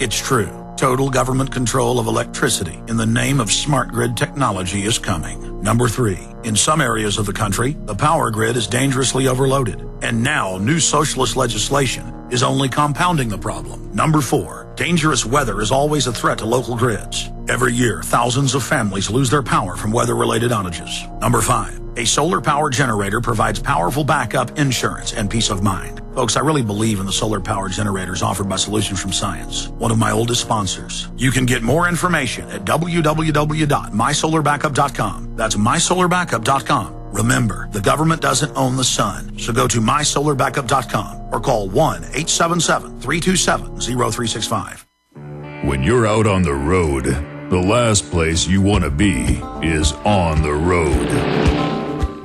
It's true. Total government control of electricity in the name of smart grid technology is coming. Number 3, in some areas of the country, the power grid is dangerously overloaded. And now, new socialist legislation is only compounding the problem. Number 4, dangerous weather is always a threat to local grids. Every year, thousands of families lose their power from weather-related outages. Number 5, a solar power generator provides powerful backup, insurance, and peace of mind. Folks, I really believe in the solar power generators offered by Solutions from Science, one of my oldest sponsors. You can get more information at www.mysolarbackup.com. That's mysolarbackup.com. Remember, the government doesn't own the sun, so go to mysolarbackup.com or call 1-877-327-0365. When you're out on the road, the last place you want to be is on the road.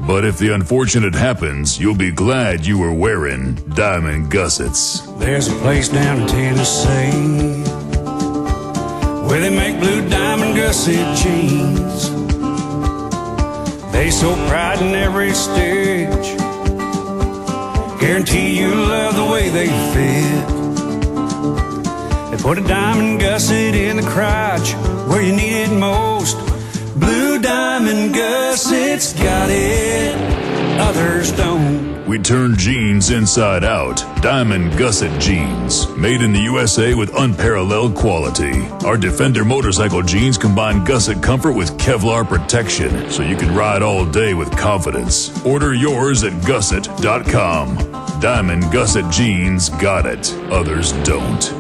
But if the unfortunate happens, you'll be glad you were wearing diamond gussets. There's a place down in Tennessee where they make blue diamond gusset jeans. They so pride in every stitch, guarantee you love the way they fit. They put a diamond gusset in the crotch where you need it most. Blue diamond gussets got it, others don't. We turn jeans inside out. Diamond gusset jeans, made in the USA with unparalleled quality. Our Defender motorcycle jeans combine gusset comfort with Kevlar protection, so you can ride all day with confidence. Order yours at gusset.com. Diamond gusset jeans got it, others don't.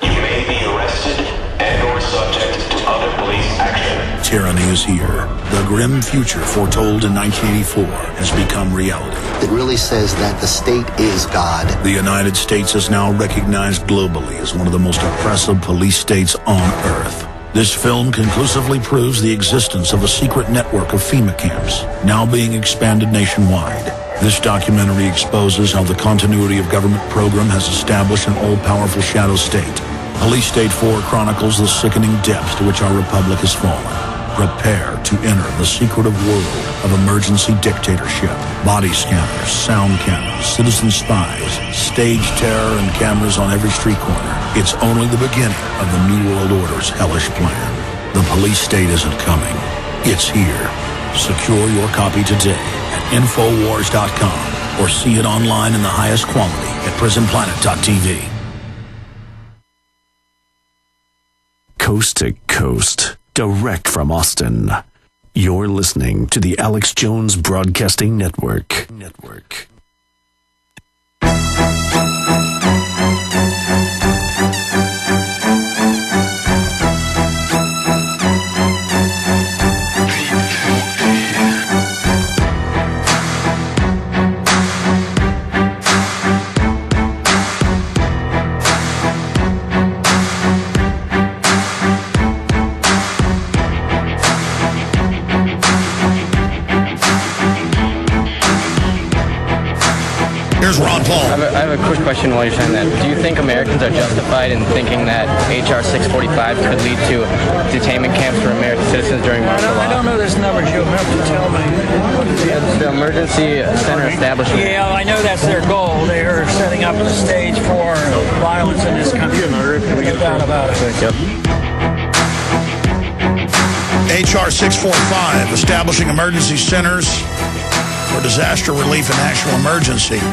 You may be arrested and/or subject to other police action. Tyranny is here. The grim future foretold in 1984 has become reality. It really says that the state is God. The United States is now recognized globally as one of the most oppressive police states on earth. This film conclusively proves the existence of a secret network of FEMA camps, now being expanded nationwide. This documentary exposes how the continuity of government program has established an all-powerful shadow state. Police State 4 chronicles the sickening depths to which our republic has fallen. Prepare to enter the secretive world of emergency dictatorship. Body scanners, sound cameras, citizen spies, stage terror, and cameras on every street corner. It's only the beginning of the New World Order's hellish plan. The police state isn't coming. It's here. Secure your copy today at Infowars.com or see it online in the highest quality at PrisonPlanet.tv. Coast to coast, direct from Austin. You're listening to the Alex Jones Broadcasting Network. Ron Paul. I have a quick question while you're saying that. Do you think Americans are justified in thinking that H.R. 645 could lead to detainment camps for American citizens during martial law? I don't know this number. You'll have to tell me. The emergency center establishment. Yeah, I know that's their goal. They are setting up the stage for violence in this country. No doubt about it. Yep. H.R. 645, establishing emergency centers for disaster relief and national emergency.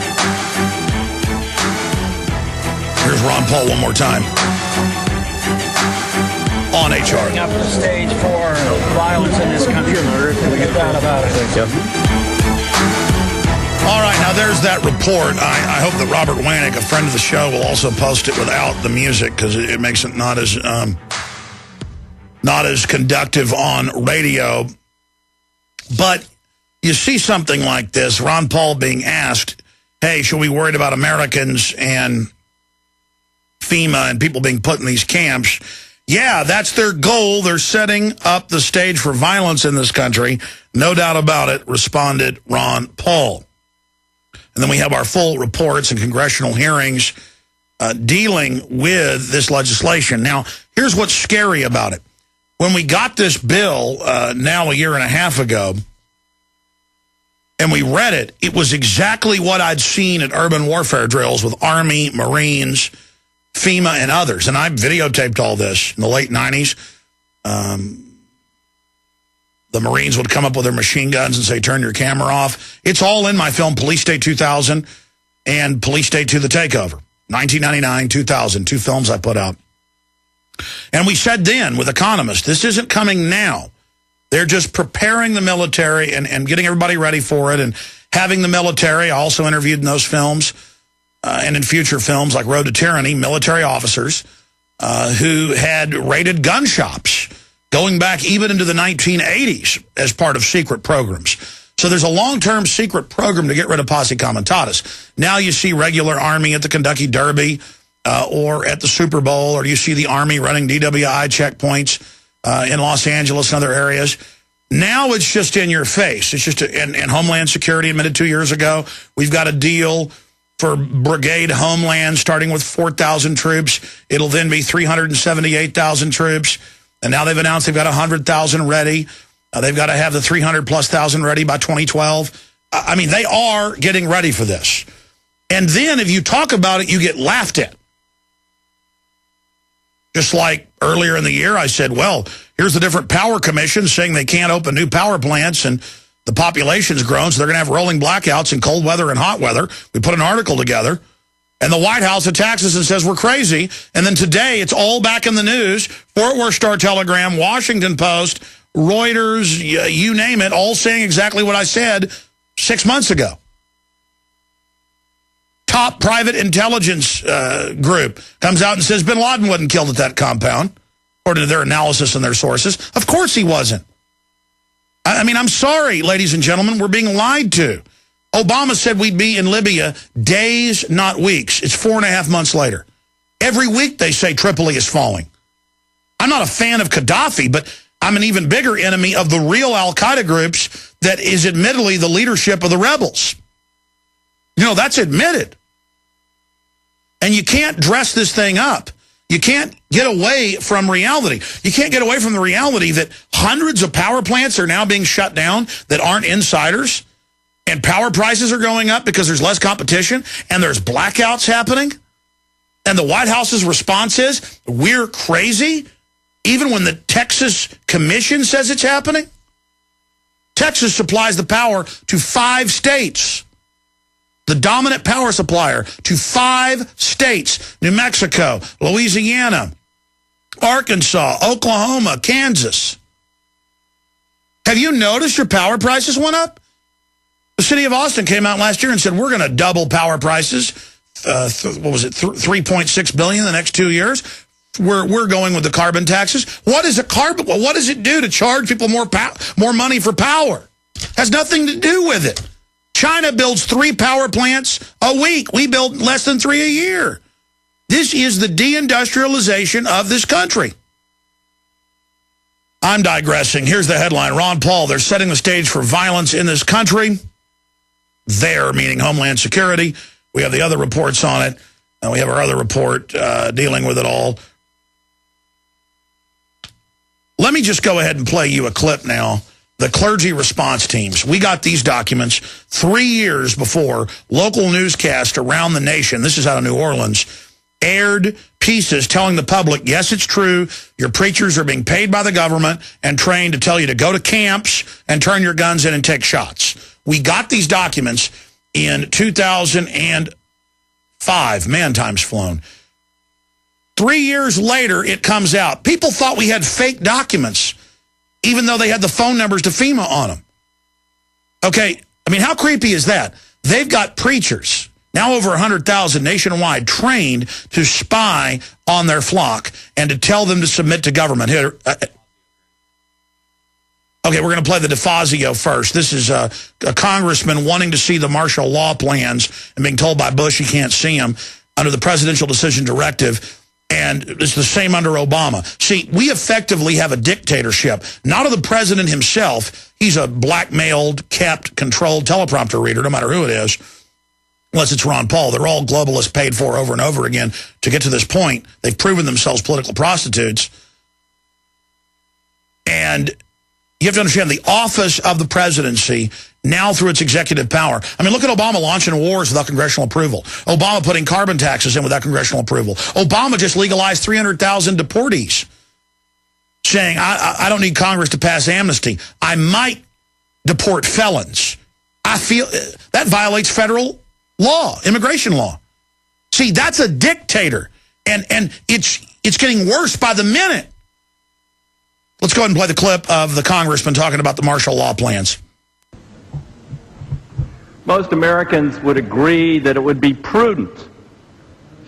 Here's Ron Paul one more time. On HR. Setting up the stage for violence in this country. No doubt about it. Yep. All right, now there's that report. I hope that Robert Wanek, a friend of the show, will also post it without the music because it makes it not as conductive on radio. But you see something like this, Ron Paul being asked, hey, should we be worried about Americans and FEMA and people being put in these camps? Yeah, that's their goal. They're setting up the stage for violence in this country. No doubt about it, responded Ron Paul. And then we have our full reports and congressional hearings dealing with this legislation. Now, here's what's scary about it. When we got this bill now a year and a half ago, and we read it, it was exactly what I'd seen at urban warfare drills with Army, Marines, FEMA and others. And I videotaped all this in the late 90s. The Marines would come up with their machine guns and say, turn your camera off. It's all in my film, Police State 2000 and Police State 2, The Takeover. 1999, 2000, 2 films I put out. And we said then with economists, this isn't coming now. They're just preparing the military and getting everybody ready for it and having the military. I also interviewed in those films and in future films like Road to Tyranny, military officers who had raided gun shops going back even into the 1980s as part of secret programs. So there's a long-term secret program to get rid of posse comitatus. Now you see regular Army at the Kentucky Derby or at the Super Bowl, or you see the Army running DWI checkpoints in Los Angeles and other areas. Now it's just in your face. It's just, and Homeland Security admitted 2 years ago, we've got a deal for Brigade Homeland starting with 4,000 troops. It'll then be 378,000 troops. And now they've announced they've got 100,000 ready. They've got to have the 300,000+ ready by 2012. I mean, they are getting ready for this. And then if you talk about it, you get laughed at. Just like earlier in the year, I said, well, here's the different power commissions saying they can't open new power plants and the population's grown, so they're going to have rolling blackouts in cold weather and hot weather. We put an article together. And the White House attacks us and says we're crazy. And then today, it's all back in the news. Fort Worth Star-Telegram, Washington Post, Reuters, you name it, all saying exactly what I said 6 months ago. Top private intelligence group comes out and says Bin Laden wasn't killed at that compound, according to their analysis and their sources. Of course he wasn't. I mean, I'm sorry, ladies and gentlemen, we're being lied to. Obama said we'd be in Libya days, not weeks. It's 4.5 months later. Every week they say Tripoli is falling. I'm not a fan of Gaddafi, but I'm an even bigger enemy of the real al-Qaeda groups that is admittedly the leadership of the rebels. You know, that's admitted. And you can't dress this thing up. You can't get away from reality. You can't get away from the reality that hundreds of power plants are now being shut down that aren't insiders. And power prices are going up because there's less competition, and there's blackouts happening. And the White House's response is, we're crazy, even when the Texas Commission says it's happening. Texas supplies the power to 5 states. The dominant power supplier to 5 states. New Mexico, Louisiana, Arkansas, Oklahoma, Kansas. Have you noticed your power prices went up? The city of Austin came out last year and said, we're going to double power prices. What was it, $3.6 billion the next 2 years? We're going with the carbon taxes. What is a carbon? Well, what does it do to charge people more money for power? Has nothing to do with it. China builds 3 power plants a week. We build less than 3 a year. This is the deindustrialization of this country. I'm digressing. Here's the headline. Ron Paul, they're setting the stage for violence in this country. There, meaning Homeland Security. We have the other reports on it. And we have our other report dealing with it all. Let me just go ahead and play you a clip now. The clergy response teams. We got these documents 3 years before local newscasts around the nation, this is out of New Orleans, aired pieces telling the public, yes, it's true, your preachers are being paid by the government and trained to tell you to go to camps and turn your guns in and take shots. We got these documents in 2005. Man, time's flown. 3 years later, it comes out. People thought we had fake documents, even though they had the phone numbers to FEMA on them. Okay, I mean, how creepy is that? They've got preachers, now over 100,000 nationwide, trained to spy on their flock and to tell them to submit to government. Here, okay, we're going to play the DeFazio first. This is a congressman wanting to see the martial law plans and being told by Bush he can't see them under the presidential decision directive. And it's the same under Obama. See, we effectively have a dictatorship, not of the president himself. He's a blackmailed, kept, controlled teleprompter reader, no matter who it is, unless it's Ron Paul. They're all globalists paid for over and over again to get to this point. They've proven themselves political prostitutes. And you have to understand the office of the presidency now through its executive power. I mean, look at Obama launching wars without congressional approval. Obama putting carbon taxes in without congressional approval. Obama just legalized 300,000 deportees, saying, I don't need Congress to pass amnesty. I might deport felons. I feel that violates federal law, immigration law. See, that's a dictator, and it's getting worse by the minute. Let's go ahead and play the clip of the congressman talking about the martial law plans. Most Americans would agree that it would be prudent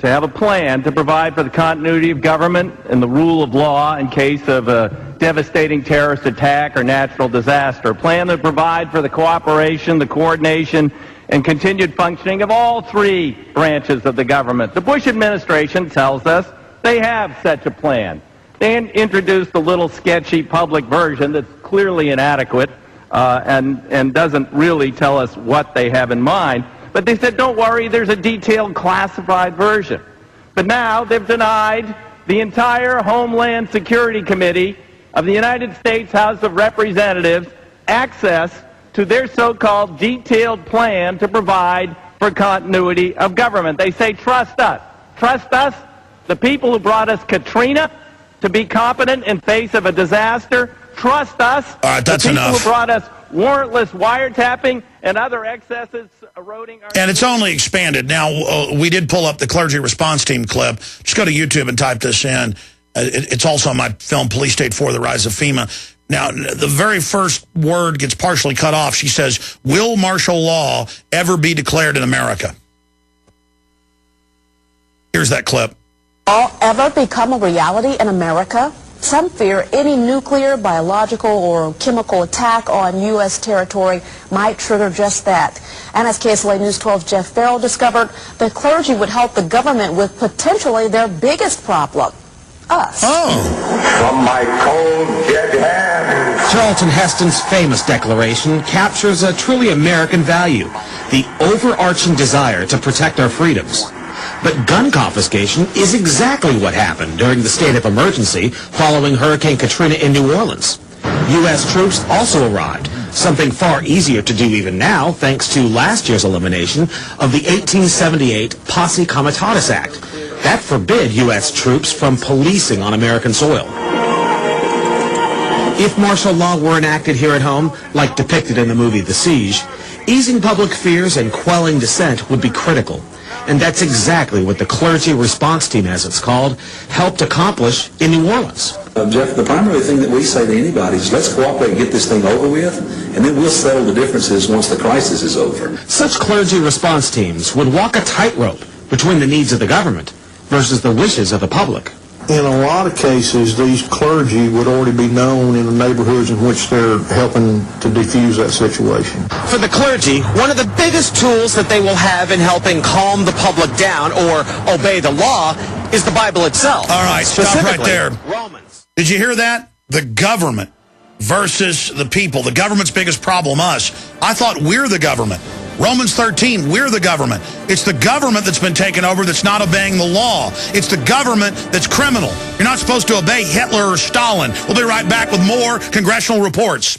to have a plan to provide for the continuity of government and the rule of law in case of a devastating terrorist attack or natural disaster. A plan that provide for the cooperation, the coordination, and continued functioning of all three branches of the government. The Bush administration tells us they have such a plan. They introduced a little sketchy public version that's clearly inadequate and doesn't really tell us what they have in mind. But they said, don't worry, there's a detailed classified version. But now they've denied the entire Homeland Security Committee of the United States House of Representatives access to their so-called detailed plan to provide for continuity of government. They say, trust us. Trust us, the people who brought us Katrina, to be competent in face of a disaster. Trust us, all right, that's the people enough. who brought us warrantless wiretapping and other excesses eroding our... And it's only expanded. Now, we did pull up the clergy response team clip. Just go to YouTube and type this in. It's also on my film, Police State 4, The Rise of FEMA. Now, the very first word gets partially cut off. She says, will martial law ever be declared in America? Here's that clip. All ever become a reality in America? Some fear any nuclear, biological, or chemical attack on U.S. territory might trigger just that. And as KSLA News 12's Jeff Farrell discovered, the clergy would help the government with potentially their biggest problem, us. Oh. From my cold, dead hands. Charlton Heston's famous declaration captures a truly American value, the overarching desire to protect our freedoms. But gun confiscation is exactly what happened during the state of emergency following Hurricane Katrina in New Orleans. U.S. troops also arrived, something far easier to do even now thanks to last year's elimination of the 1878 Posse Comitatus Act. That forbid U.S. troops from policing on American soil. If martial law were enacted here at home, like depicted in the movie The Siege, easing public fears and quelling dissent would be critical. And that's exactly what the clergy response team, as it's called, helped accomplish in New Orleans. Jeff, the primary thing that we say to anybody is let's cooperate and get this thing over with, and then we'll settle the differences once the crisis is over. Such clergy response teams would walk a tightrope between the needs of the government versus the wishes of the public. In a lot of cases, these clergy would already be known in the neighborhoods in which they're helping to defuse that situation. For the clergy, one of the biggest tools that they will have in helping calm the public down or obey the law is the Bible itself. All right, stop right there. Romans. Did you hear that? The government versus the people. The government's biggest problem, us. I thought we're the government. Romans 13, we're the government. It's the government that's been taken over that's not obeying the law. It's the government that's criminal. You're not supposed to obey Hitler or Stalin. We'll be right back with more congressional reports.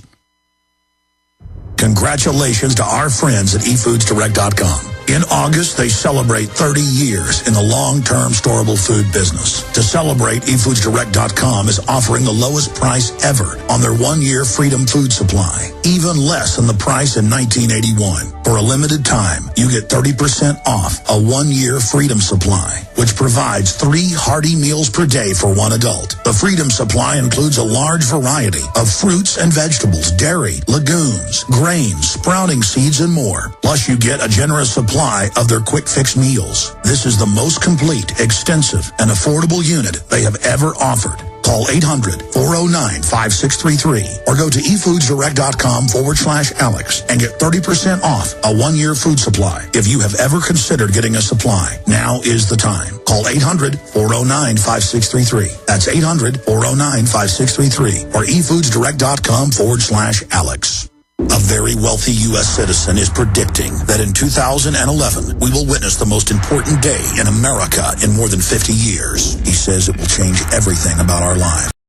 Congratulations to our friends at eFoodsDirect.com. In August, they celebrate 30 years in the long-term storable food business. To celebrate, eFoodsDirect.com is offering the lowest price ever on their one-year Freedom Food Supply, even less than the price in 1981. For a limited time, you get 30% off a one-year Freedom Supply, which provides 3 hearty meals per day for one adult. The Freedom Supply includes a large variety of fruits and vegetables, dairy, legumes, grains, sprouting seeds, and more. Plus, you get a generous supply of their quick fix meals. This is the most complete, extensive, and affordable unit they have ever offered. Call 800-409-5633 or go to eFoodsDirect.com/Alex and get 30% off a one-year food supply. If you have ever considered getting a supply, now is the time. Call 800-409-5633. That's 800-409-5633 or eFoodsDirect.com/Alex. A very wealthy U.S. citizen is predicting that in 2011, we will witness the most important day in America in more than 50 years. He says it will change everything about our lives.